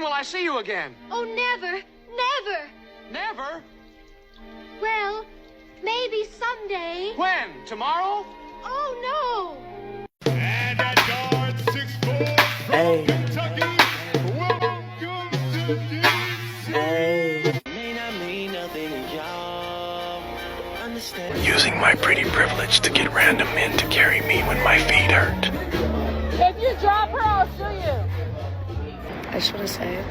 when will I see you again? Oh, never, never. Never? Well, maybe someday. When? Tomorrow? Oh, no. And at guard 6'4" from Kentucky, welcome to the Using my pretty privilege to get random men to carry me when my feet hurt. If you drop her, I'll sue you. I just want to say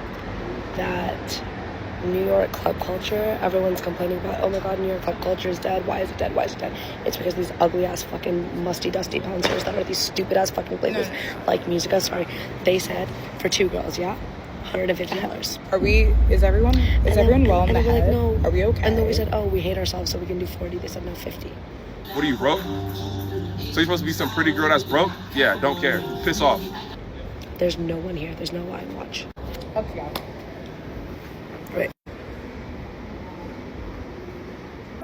that New York club culture, everyone's complaining about, oh my god, New York club culture is dead. Why is it dead? Why is it dead? It's because these ugly ass fucking musty dusty bouncers that are these stupid ass fucking places like Musica, they said for 2 girls, yeah? $150. Is everyone well in the head? Like, no. Are we okay? And then we said, oh, we hate ourselves, so we can do 40. They said, no, 50. What are you, broke? So you're supposed to be some pretty girl that's broke? Yeah, don't care. Piss off. There's no one here. There's no line. Watch. Okay. Right.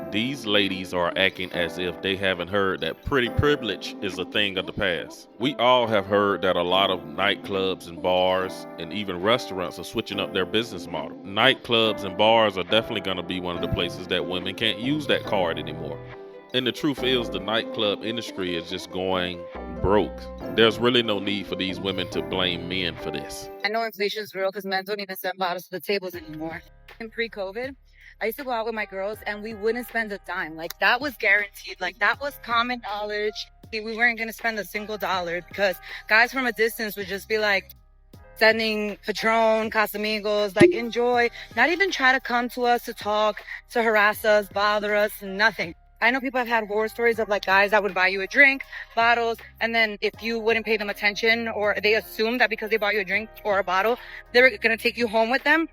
These ladies are acting as if they haven't heard that pretty privilege is a thing of the past. We all have heard that a lot of nightclubs and bars and even restaurants are switching up their business model. Nightclubs and bars are definitely going to be one of the places that women can't use that card anymore. And the truth is, the nightclub industry is just going broke. There's really no need for these women to blame men for this. I know inflation's real because men don't even send bottles to the tables anymore. In pre-COVID, I used to go out with my girls and we wouldn't spend a dime. Like, that was guaranteed. Like, that was common knowledge. We weren't going to spend a single dollar because guys from a distance would just be like sending Patron, Casamigos, like, enjoy. Not even try to come to us to talk, to harass us, bother us, nothing. I know people have had horror stories of like guys that would buy you a drink, bottles, and then if you wouldn't pay them attention or they assumed that because they bought you a drink or a bottle, they were going to take you home with them.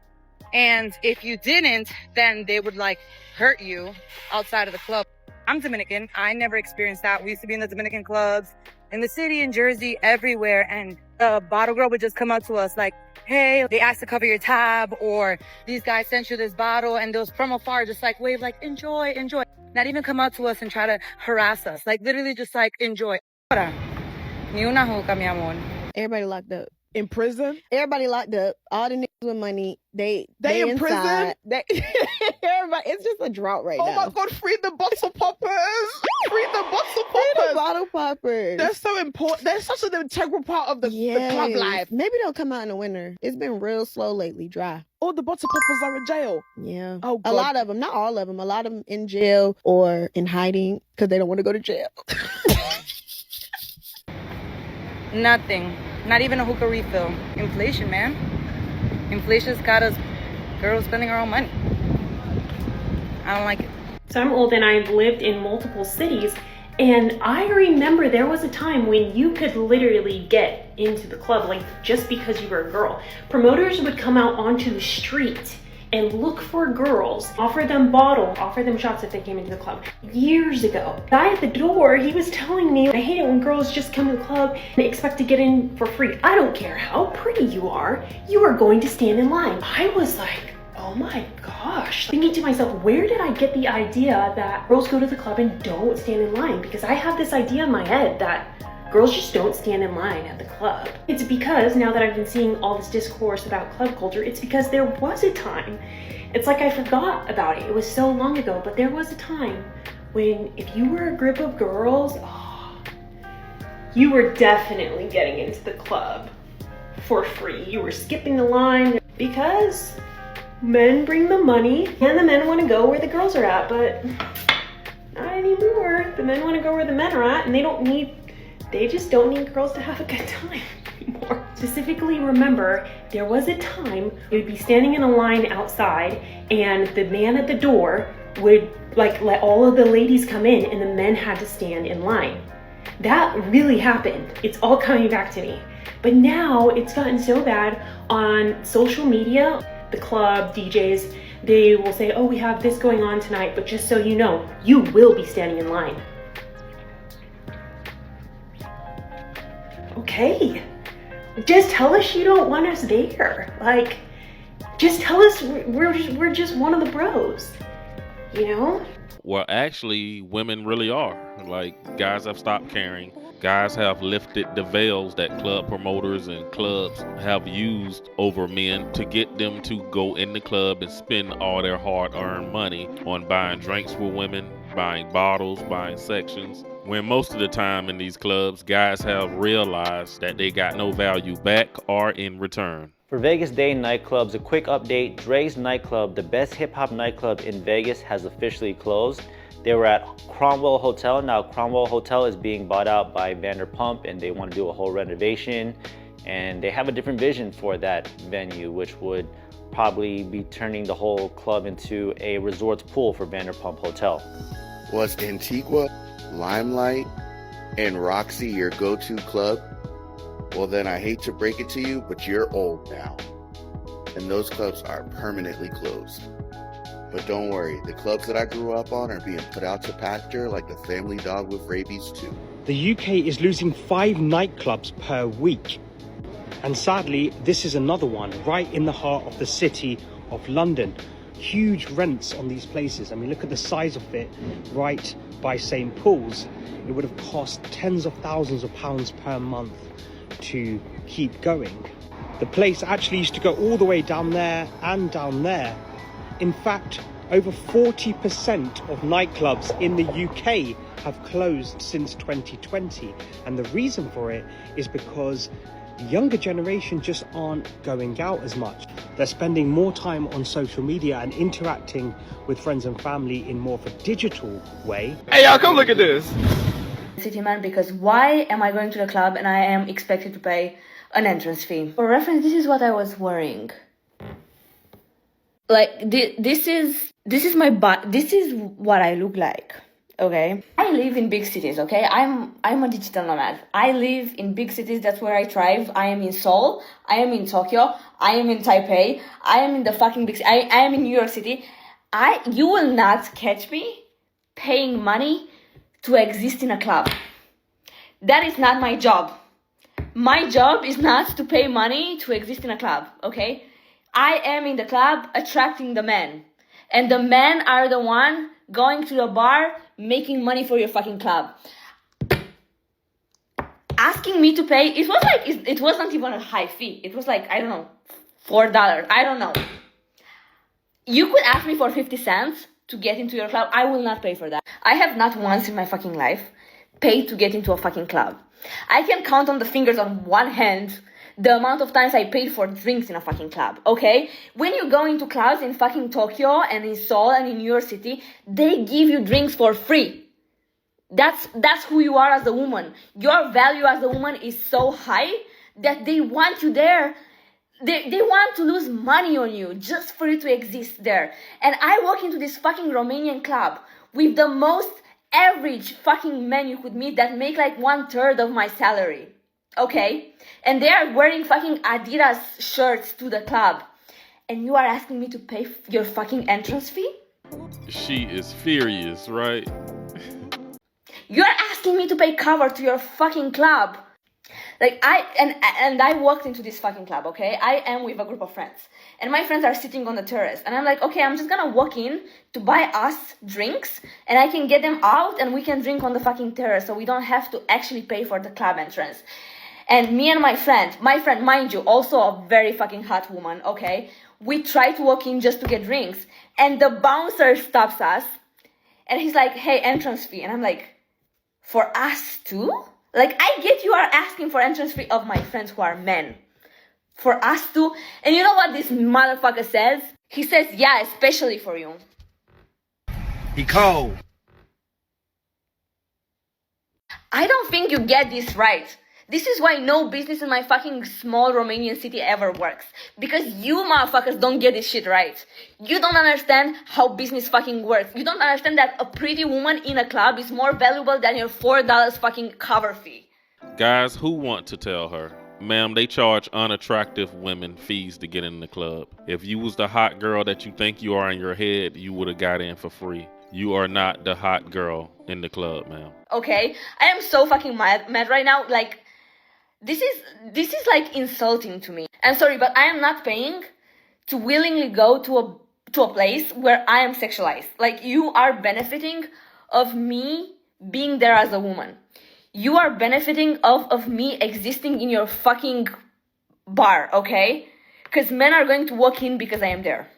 And if you didn't, then they would like hurt you outside of the club. I'm Dominican. I never experienced that. We used to be in the Dominican clubs in the city, in Jersey, everywhere. And a bottle girl would just come up to us like, hey, they asked to cover your tab, or these guys sent you this bottle, and those from afar just like wave like, enjoy, enjoy. Not even come out to us and try to harass us. Like literally just like enjoy. Ni una hookah, mi amor. Everybody locked up. In prison? Everybody locked up. All the niggas with money, they in prison? Everybody, it's just a drought right now. Oh my god, free the bottle poppers! Free the bottle Free the poppers! bottle poppers. They're so important. They're such an integral part of the club life. Maybe they'll come out in the winter. It's been real slow lately, dry. All the bottle poppers are in jail. Yeah. Oh god. A lot of them, not all of them. A lot of them in jail or in hiding because they don't want to go to jail. Nothing. Not even a hookah refill. Inflation, man. Inflation's got us girls spending our own money. I don't like it. So I'm old and I've lived in multiple cities, and I remember there was a time when you could literally get into the club like just because you were a girl. Promoters would come out onto the street and look for girls, offer them bottle, offer them shots if they came into the club. Years ago, the guy at the door, he was telling me, I hate it when girls just come to the club and expect to get in for free. I don't care how pretty you are going to stand in line. I was like, oh my gosh. Thinking to myself, where did I get the idea that girls go to the club and don't stand in line? Because I have this idea in my head that girls just don't stand in line at the club. It's because now that I've been seeing all this discourse about club culture, it's because there was a time. It's like I forgot about it. It was so long ago, but there was a time when if you were a group of girls, you were definitely getting into the club for free. You were skipping the line because men bring the money and the men want to go where the girls are at, but not anymore. The men want to go where the men are at, and they just don't need girls to have a good time anymore. Specifically remember, there was a time you'd be standing in a line outside and the man at the door would like let all of the ladies come in and the men had to stand in line. That really happened. It's all coming back to me. But now it's gotten so bad on social media, the club, DJs, they will say, oh, we have this going on tonight, but just so you know, you will be standing in line. Okay, just tell us you don't want us there. Like, just tell us we're just one of the bros, you know? Well, actually, women really are. Like, guys have stopped caring. Guys have lifted the veils that club promoters and clubs have used over men to get them to go in the club and spend all their hard-earned money on buying drinks for women, buying bottles, buying sections. When most of the time in these clubs, guys have realized that they got no value back or in return. For Vegas Day nightclubs, a quick update. Dre's nightclub, the best hip-hop nightclub in Vegas, has officially closed. They were at Cromwell Hotel. Now Cromwell Hotel is being bought out by Vanderpump and they want to do a whole renovation. And they have a different vision for that venue, which would probably be turning the whole club into a resorts pool for Vanderpump Hotel. Was Antigua, Limelight, and Roxy your go-to club? Well then I hate to break it to you, but you're old now. And those clubs are permanently closed. But don't worry, the clubs that I grew up on are being put out to pasture like the family dog with rabies too. The UK is losing 5 nightclubs per week. And sadly, this is another one right in the heart of the city of London. Huge rents on these places. I mean, look at the size of it right by St. Paul's. It would have cost tens of thousands of pounds per month to keep going. The place actually used to go all the way down there and down there. In fact, over 40% of nightclubs in the UK have closed since 2020. And the reason for it is because the younger generation just aren't going out as much. They're spending more time on social media and interacting with friends and family in more of a digital way. Hey y'all, come look at this. City man, because why am I going to the club and I am expected to pay an entrance fee? For reference, this is what I was wearing. Like this is my butt. This is what I look like. Okay, I live in big cities. Okay, I'm a digital nomad. I live in big cities. That's where I thrive. I am in Seoul. I am in Tokyo. I am in Taipei. I am in the fucking big city. I am in New York City. You will not catch me paying money to exist in a club. That is not my job. My job is not to pay money to exist in a club. Okay. I am in the club attracting the men. And the men are the one going to the bar making money for your fucking club. Asking me to pay, it was not even a high fee. It was like, I don't know, $4. I don't know. You could ask me for 50 cents to get into your club. I will not pay for that. I have not once in my fucking life paid to get into a fucking club. I can count on the fingers on one hand the amount of times I paid for drinks in a fucking club, okay? When you go into clubs in fucking Tokyo and in Seoul and in New York City, they give you drinks for free. That's who you are as a woman. Your value as a woman is so high that they want you there. They want to lose money on you just for you to exist there. And I walk into this fucking Romanian club with the most average fucking men you could meet that make like 1/3 of my salary. Okay? And they are wearing fucking Adidas shirts to the club. And you are asking me to pay your fucking entrance fee? She is furious, right? You're asking me to pay cover to your fucking club. Like I walked into this fucking club, okay? I am with a group of friends. And my friends are sitting on the terrace. And I'm like, okay, I'm just gonna walk in to buy us drinks. And I can get them out and we can drink on the fucking terrace. So we don't have to actually pay for the club entrance. And me and my friend, mind you, also a very fucking hot woman, okay? We try to walk in just to get drinks. And the bouncer stops us. And he's like, hey, entrance fee. And I'm like, for us too? Like, I get you are asking for entrance fee of my friends who are men. For us too? And you know what this motherfucker says? He says, yeah, especially for you. He cold. I don't think you get this right. This is why no business in my fucking small Romanian city ever works. Because you motherfuckers don't get this shit right. You don't understand how business fucking works. You don't understand that a pretty woman in a club is more valuable than your $4 fucking cover fee. Guys, who want to tell her? Ma'am, they charge unattractive women fees to get in the club. If you was the hot girl that you think you are in your head, you would have got in for free. You are not the hot girl in the club, ma'am. Okay? I am so fucking mad right now. Like, this is like insulting to me. I'm sorry, but I am not paying to willingly go to a place where I am sexualized. Like, you are benefiting of me being there as a woman. You are benefiting of me existing in your fucking bar, okay? Because men are going to walk in because I am there.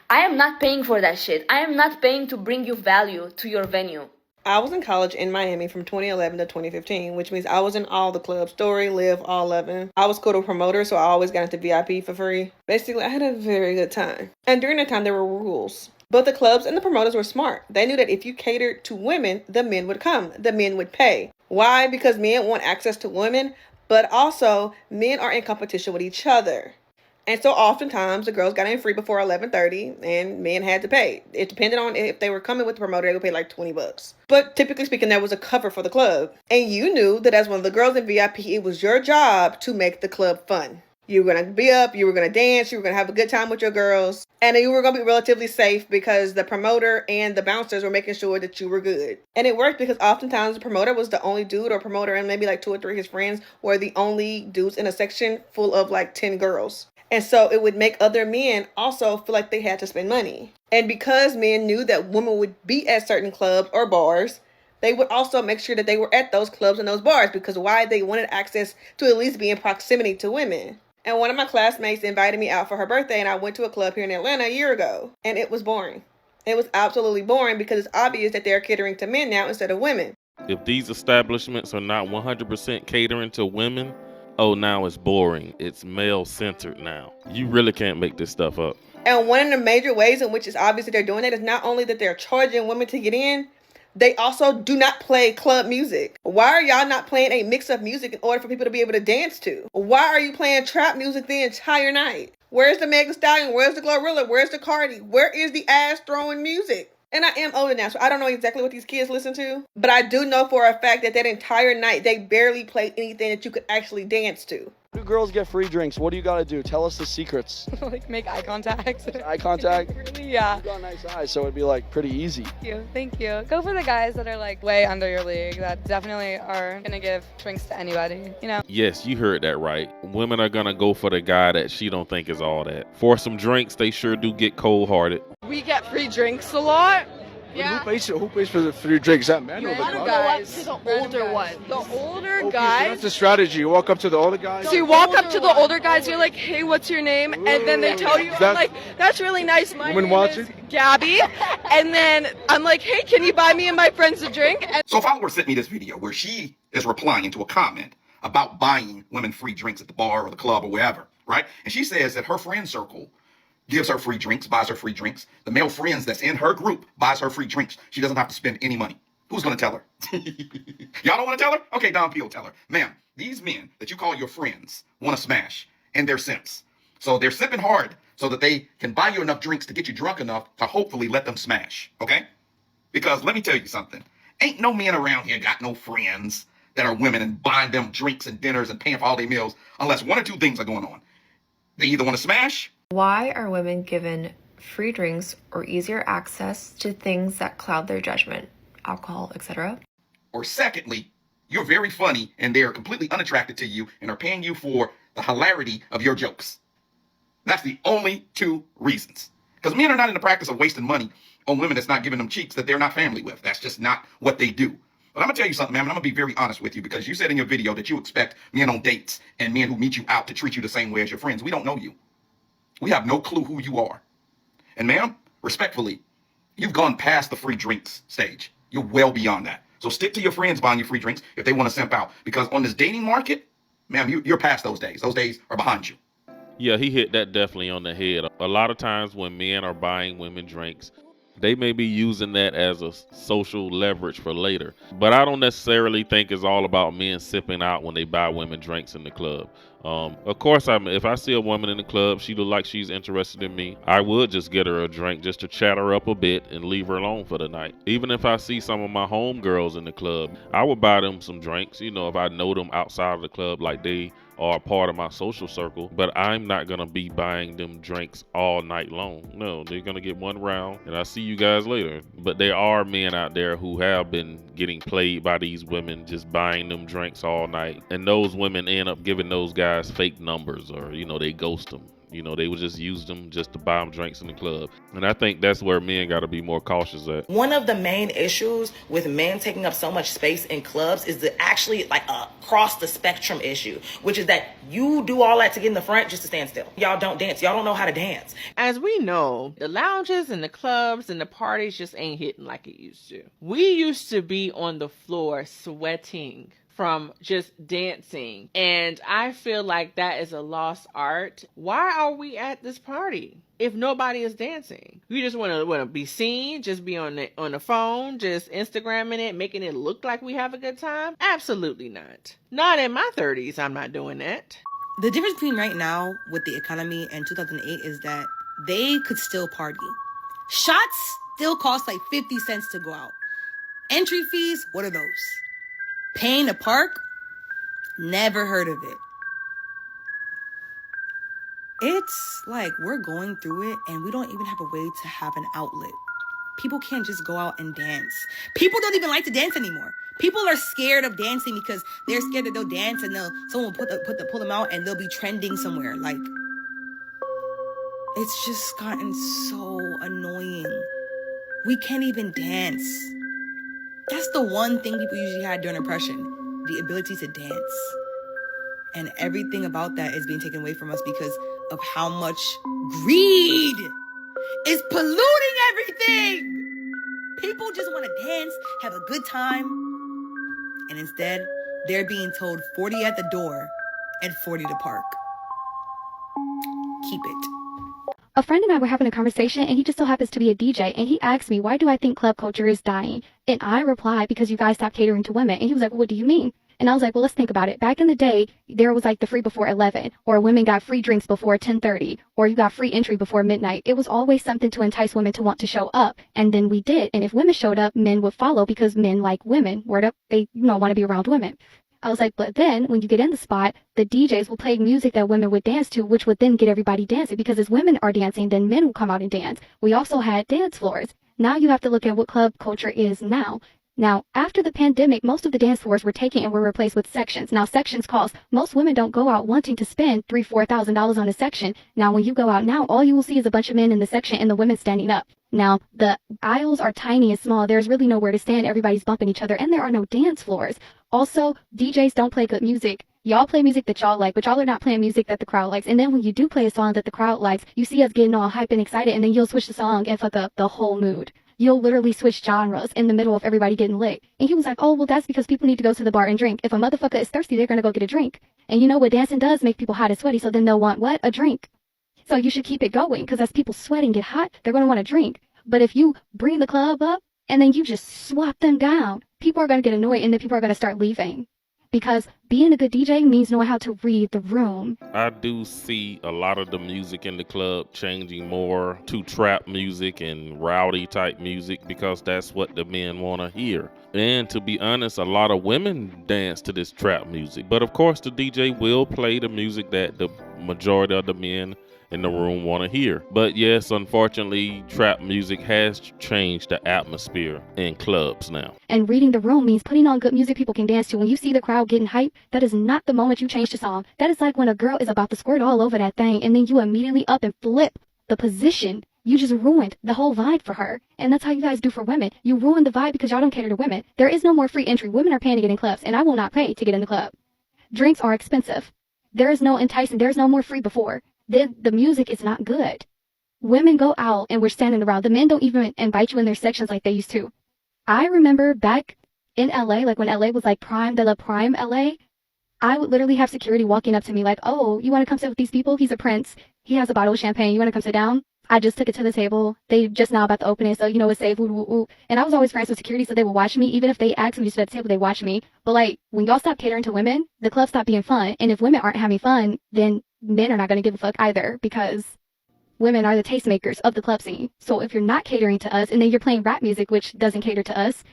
I am not paying for that shit. I am not paying to bring you value to your venue. I was in college in Miami from 2011 to 2015, which means I was in all the clubs, Story, Live, all 11. I was called a promoter, so I always got into VIP for free. Basically, I had a very good time. And during that time, there were rules. Both the clubs and the promoters were smart. They knew that if you catered to women, the men would come. The men would pay. Why? Because men want access to women, but also men are in competition with each other. And so oftentimes the girls got in free before 11:30 and men had to pay. It depended on if they were coming with the promoter, they would pay like $20. But typically speaking, that was a cover for the club. And you knew that as one of the girls in VIP, it was your job to make the club fun. You were going to be up, you were going to dance, you were going to have a good time with your girls. And you were going to be relatively safe because the promoter and the bouncers were making sure that you were good. And it worked because oftentimes the promoter was the only dude, or promoter and maybe like 2 or 3 of his friends were the only dudes in a section full of like 10 girls. And so it would make other men also feel like they had to spend money. And because men knew that women would be at certain clubs or bars, they would also make sure that they were at those clubs and those bars, because why? They wanted access to at least be in proximity to women. And one of my classmates invited me out for her birthday, and I went to a club here in Atlanta a year ago, and it was boring. It was absolutely boring because it's obvious that they're catering to men now instead of women. If these establishments are not 100% catering to women, oh, now it's boring. It's male-centered now. You really can't make this stuff up. And one of the major ways in which it's obvious that they're doing that is not only that they're charging women to get in, they also do not play club music. Why are y'all not playing a mix of music in order for people to be able to dance to? Why are you playing trap music the entire night? Where's the Meg Thee Stallion? Where's the Glorilla? Where's the Cardi? Where is the ass-throwing music? And I am older now, so I don't know exactly what these kids listen to. But I do know for a fact that entire night, they barely played anything that you could actually dance to. Do girls get free drinks? What do you gotta do? Tell us the secrets. Like make eye contact. Eye contact? Really, yeah. You got nice eyes, so it'd be like pretty easy. Thank you. Go for the guys that are like way under your league, that definitely are gonna give drinks to anybody, you know? Yes, you heard that right. Women are gonna go for the guy that she don't think is all that. For some drinks, they sure do get cold-hearted. We get free drinks a lot. Yeah. Who pays for the free drinks? Is that men or the Random guys? guys. The older ones. The older Okay, so guys. that's the strategy. You walk up to the older guys. So you walk up to the older guys, you're like, hey, what's your name? And then they tell you, I'm like, that's really nice. My Woman name watching? is Gabby. And then I'm like, hey, can you buy me and my friends a drink? And So a follower sent me this video where she is replying to a comment about buying women free drinks at the bar or the club or wherever, right? And she says that her friend circle gives her free drinks, buys her free drinks. The male friends that's in her group buys her free drinks. She doesn't have to spend any money. Who's going to tell her? Y'all don't want to tell her? Okay, Don P will tell her. Ma'am, these men that you call your friends want to smash, and they're simps. So they're simping hard so that they can buy you enough drinks to get you drunk enough to hopefully let them smash, okay? Because let me tell you something. Ain't no men around here got no friends that are women and buying them drinks and dinners and paying for all their meals unless one or two things are going on. They either want to smash. Why are women given free drinks or easier access to things that cloud their judgment, alcohol, etc.? Or secondly, you're very funny and they're completely unattracted to you and are paying you for the hilarity of your jokes. That's the only two reasons. Because men are not in the practice of wasting money on women that's not giving them cheeks that they're not family with. That's just not what they do. But I'm going to tell you something, man, and I'm going to be very honest with you, because you said in your video that you expect men on dates and men who meet you out to treat you the same way as your friends. We don't know you. We have no clue who you are. And ma'am, respectfully, you've gone past the free drinks stage. You're well beyond that. So stick to your friends buying you free drinks if they want to simp out. Because on this dating market, ma'am, you're past those days. Those days are behind you. Yeah, he hit that definitely on the head. A lot of times when men are buying women drinks, they may be using that as a social leverage for later. But I don't necessarily think it's all about men sipping out when they buy women drinks in the club. Of course, if I see a woman in the club, she look like she's interested in me, I would just get her a drink just to chat her up a bit and leave her alone for the night. Even if I see some of my homegirls in the club, I would buy them some drinks, you know, if I know them outside of the club, like they are part of my social circle. But I'm not gonna be buying them drinks all night long. No, they're gonna get one round and I'll see you guys later. But there are men out there who have been getting played by these women, just buying them drinks all night, and those women end up giving those guys fake numbers, or you know, they ghost them. You know, they would just use them just to buy them drinks in the club. And I think that's where men got to be more cautious at. One of the main issues with men taking up so much space in clubs is actually like a cross the spectrum issue, which is that you do all that to get in the front just to stand still. Y'all don't dance. Y'all don't know how to dance. As we know, the lounges and the clubs and the parties just ain't hitting like it used to. We used to be on the floor sweating from just dancing. And I feel like that is a lost art. Why are we at this party if nobody is dancing? We just want to be seen, just be on the phone, just Instagramming it, making it look like we have a good time? Absolutely not. Not in my 30s, I'm not doing that. The difference between right now with the economy and 2008 is that they could still party. Shots still cost like 50 cents to go out. Entry fees, what are those? Paying to park? Never heard of it. It's like we're going through it and we don't even have a way to have an outlet. People can't just go out and dance. People don't even like to dance anymore. People are scared of dancing because they're scared that they'll dance and someone will pull them out and they'll be trending somewhere. Like, it's just gotten so annoying. We can't even dance. That's the one thing people usually had during oppression, the ability to dance. And everything about that is being taken away from us because of how much greed is polluting everything. People just want to dance, have a good time, and instead, they're being told 40 at the door and 40 to park. Keep it. A friend and I were having a conversation, and he just so happens to be a DJ, and he asked me, why do I think club culture is dying? And I replied, because you guys stopped catering to women. And he was like, well, what do you mean? And I was like, well, let's think about it. Back in the day, there was like the free before 11, or women got free drinks before 10:30, or you got free entry before midnight. It was always something to entice women to want to show up. And then we did. And if women showed up, men would follow because men like women. Word up, they want to be around women. I was like, but then when you get in the spot, the DJs will play music that women would dance to, which would then get everybody dancing, because as women are dancing, then men will come out and dance. We also had dance floors. Now you have to look at what club culture is now. Now, after the pandemic, most of the dance floors were taken and were replaced with sections. Now, sections cost. Most women don't go out wanting to spend $3,000, $4,000 on a section. Now, when you go out now, all you will see is a bunch of men in the section and the women standing up. Now, the aisles are tiny and small. There's really nowhere to stand. Everybody's bumping each other, and there are no dance floors. Also, DJs don't play good music. Y'all play music that y'all like, but y'all are not playing music that the crowd likes. And then when you do play a song that the crowd likes, you see us getting all hype and excited, and then you'll switch the song and fuck up the whole mood. You'll literally switch genres in the middle of everybody getting lit. And he was like, oh, well, that's because people need to go to the bar and drink. If a motherfucker is thirsty, they're going to go get a drink. And you know what dancing does? Make people hot and sweaty, so then they'll want what? A drink. So you should keep it going, because as people sweat and get hot, they're going to want a drink. But if you bring the club up and then you just swap them down, people are going to get annoyed, and then people are going to start leaving. Because being a good DJ means knowing how to read the room. I do see a lot of the music in the club changing more to trap music and rowdy type music, because that's what the men want to hear. And to be honest, a lot of women dance to this trap music. But of course, the DJ will play the music that the majority of the men in the room want to hear. But yes, unfortunately, trap music has changed the atmosphere in clubs now. And reading the room means putting on good music people can dance to. When you see the crowd getting hype, that is not the moment you change the song. That is like when a girl is about to squirt all over that thing, and then you immediately up and flip the position. You just ruined the whole vibe for her. And that's how you guys do for women. You ruin the vibe because y'all don't cater to women. There is no more free entry. Women are paying to get in clubs, and I will not pay to get in the club. Drinks are expensive. There is no enticing. There's no more free before. Then the music is not good. Women go out and we're standing around. The men don't even invite you in their sections like they used to. I remember back in LA, like when LA was like prime de la prime LA, I would literally have security walking up to me like, oh, you want to come sit with these people? He's a prince. He has a bottle of champagne. You want to come sit down? I just took it to the table. They just now about to open it, so it's safe. Woo, woo, woo. And I was always friends with security, so they would watch me. Even if they asked me to sit at the table, they watch me. But like when y'all stop catering to women, the club stopped being fun. And if women aren't having fun, then men are not going to give a fuck either, because women are the tastemakers of the club scene. So if you're not catering to us and then you're playing rap music, which doesn't cater to us,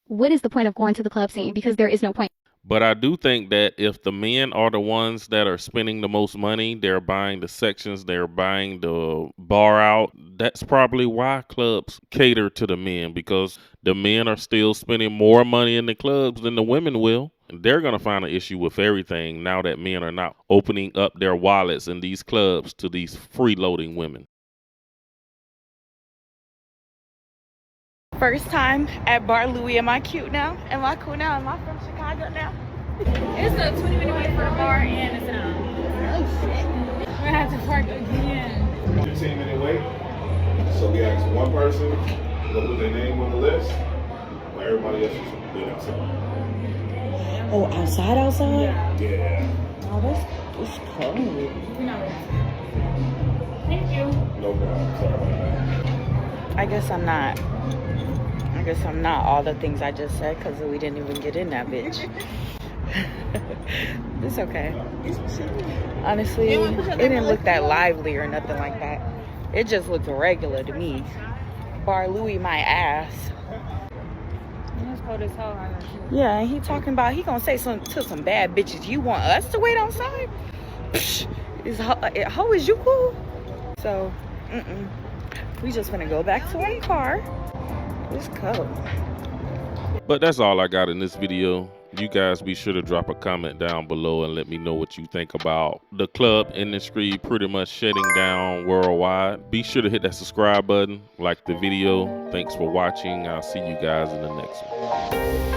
what is the point of going to the club scene? Because there is no point. But I do think that if the men are the ones that are spending the most money, they're buying the sections, they're buying the bar out, that's probably why clubs cater to the men, because the men are still spending more money in the clubs than the women will. they're going to find an issue with everything now that men are not opening up their wallets in these clubs to these freeloading women. First time at Bar Louie. Am I cute now? Am I cool now? Am I from Chicago now? It's a 20-minute wait for the bar and it's oh shit. We're gonna have to park again. 15-minute wait. So we ask one person to go put their name on the list, while everybody else is wait outside. Oh, outside? Yeah. Oh, that's cold. Thank you. No problem. Sorry about that. I guess I'm not all the things I just said because we didn't even get in that bitch. It's okay. Honestly, it didn't look that lively or nothing like that. It just looked regular to me. Bar Louie my ass. It's cold as hell. Yeah, and he talking about he gonna say to some bad bitches. You want us to wait outside? How is you cool? So, we just gonna go back to our car. It's cold. But that's all I got in this video. You guys be sure to drop a comment down below and let me know what you think about the club industry pretty much shutting down worldwide. Be sure to hit that subscribe button, like the video. Thanks for watching. I'll see you guys in the next one.